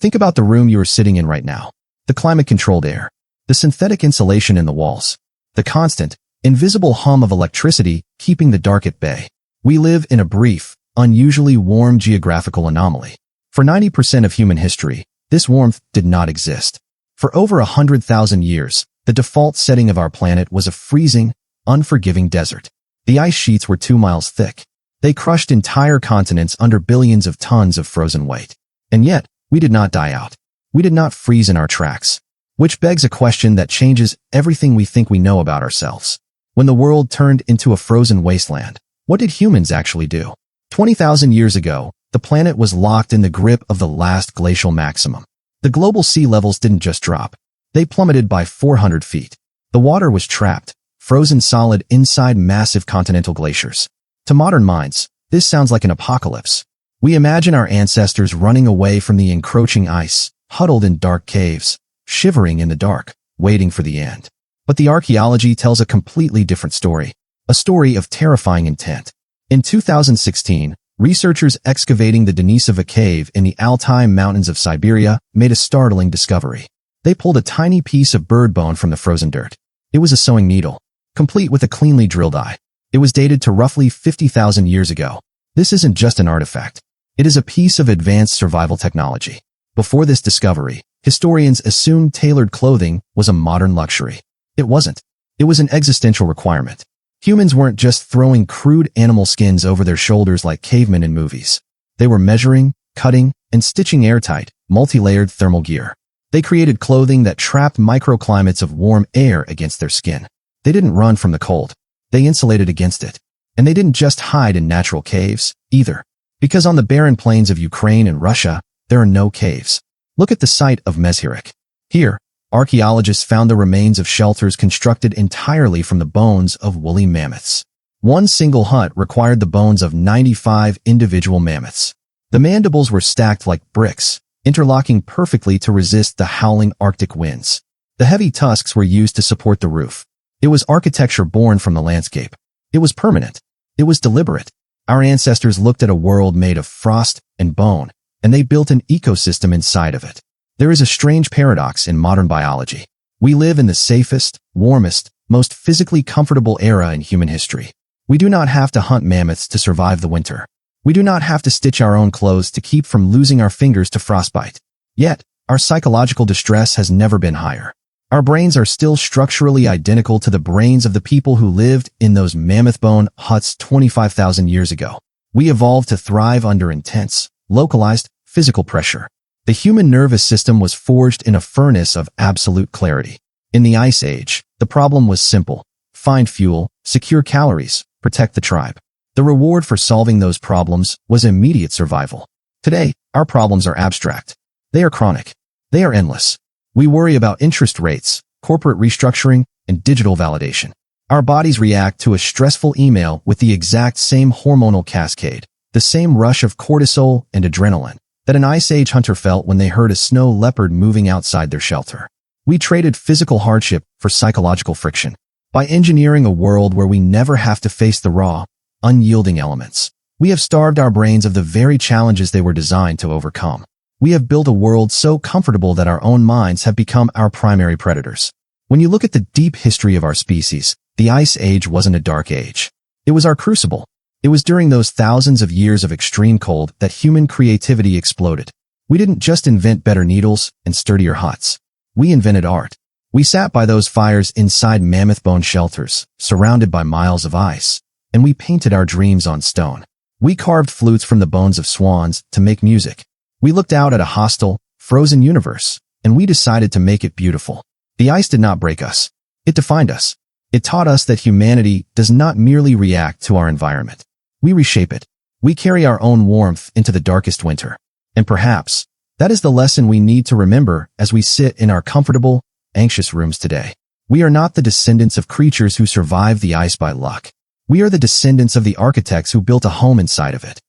Think about the room you are sitting in right now. The climate-controlled air, the synthetic insulation in the walls, the constant, invisible hum of electricity keeping the dark at bay. We live in a brief, unusually warm geographical anomaly. For 90% of human history, this warmth did not exist. For over 100,000 years, the default setting of our planet was a freezing, unforgiving desert. The ice sheets were 2 miles thick. They crushed entire continents under billions of tons of frozen weight. And yet, we did not die out. We did not freeze in our tracks. Which begs a question that changes everything we think we know about ourselves. When the world turned into a frozen wasteland, what did humans actually do? 20,000 years ago, the planet was locked in the grip of the last glacial maximum. The global sea levels didn't just drop. They plummeted by 400 feet. The water was trapped, frozen solid inside massive continental glaciers. To modern minds, this sounds like an apocalypse. We imagine our ancestors running away from the encroaching ice, huddled in dark caves, shivering in the dark, waiting for the end. But the archaeology tells a completely different story, a story of terrifying intent. In 2016, researchers excavating the Denisova cave in the Altai Mountains of Siberia made a startling discovery. They pulled a tiny piece of bird bone from the frozen dirt. It was a sewing needle, complete with a cleanly drilled eye. It was dated to roughly 50,000 years ago. This isn't just an artifact. It is a piece of advanced survival technology. Before this discovery, historians assumed tailored clothing was a modern luxury. It wasn't. It was an existential requirement. Humans weren't just throwing crude animal skins over their shoulders like cavemen in movies. They were measuring, cutting, and stitching airtight, multi-layered thermal gear. They created clothing that trapped microclimates of warm air against their skin. They didn't run from the cold. They insulated against it. And they didn't just hide in natural caves, either. Because on the barren plains of Ukraine and Russia, there are no caves. Look at the site of Mezhyrich. Here, archaeologists found the remains of shelters constructed entirely from the bones of woolly mammoths. One single hut required the bones of 95 individual mammoths. The mandibles were stacked like bricks, interlocking perfectly to resist the howling Arctic winds. The heavy tusks were used to support the roof. It was architecture born from the landscape. It was permanent. It was deliberate. Our ancestors looked at a world made of frost and bone, and they built an ecosystem inside of it. There is a strange paradox in modern biology. We live in the safest, warmest, most physically comfortable era in human history. We do not have to hunt mammoths to survive the winter. We do not have to stitch our own clothes to keep from losing our fingers to frostbite. Yet, our psychological distress has never been higher. Our brains are still structurally identical to the brains of the people who lived in those mammoth bone huts 25,000 years ago. We evolved to thrive under intense, localized, physical pressure. The human nervous system was forged in a furnace of absolute clarity. In the Ice Age, the problem was simple. Find fuel, secure calories, protect the tribe. The reward for solving those problems was immediate survival. Today, our problems are abstract. They are chronic. They are endless. We worry about interest rates, corporate restructuring, and digital validation. Our bodies react to a stressful email with the exact same hormonal cascade, the same rush of cortisol and adrenaline that an Ice Age hunter felt when they heard a snow leopard moving outside their shelter. We traded physical hardship for psychological friction. By engineering a world where we never have to face the raw, unyielding elements, we have starved our brains of the very challenges they were designed to overcome. We have built a world so comfortable that our own minds have become our primary predators. When you look at the deep history of our species, the Ice Age wasn't a dark age. It was our crucible. It was during those thousands of years of extreme cold that human creativity exploded. We didn't just invent better needles and sturdier huts. We invented art. We sat by those fires inside mammoth bone shelters, surrounded by miles of ice, and we painted our dreams on stone. We carved flutes from the bones of swans to make music. We looked out at a hostile, frozen universe, and we decided to make it beautiful. The ice did not break us. It defined us. It taught us that humanity does not merely react to our environment. We reshape it. We carry our own warmth into the darkest winter. And perhaps, that is the lesson we need to remember as we sit in our comfortable, anxious rooms today. We are not the descendants of creatures who survived the ice by luck. We are the descendants of the architects who built a home inside of it.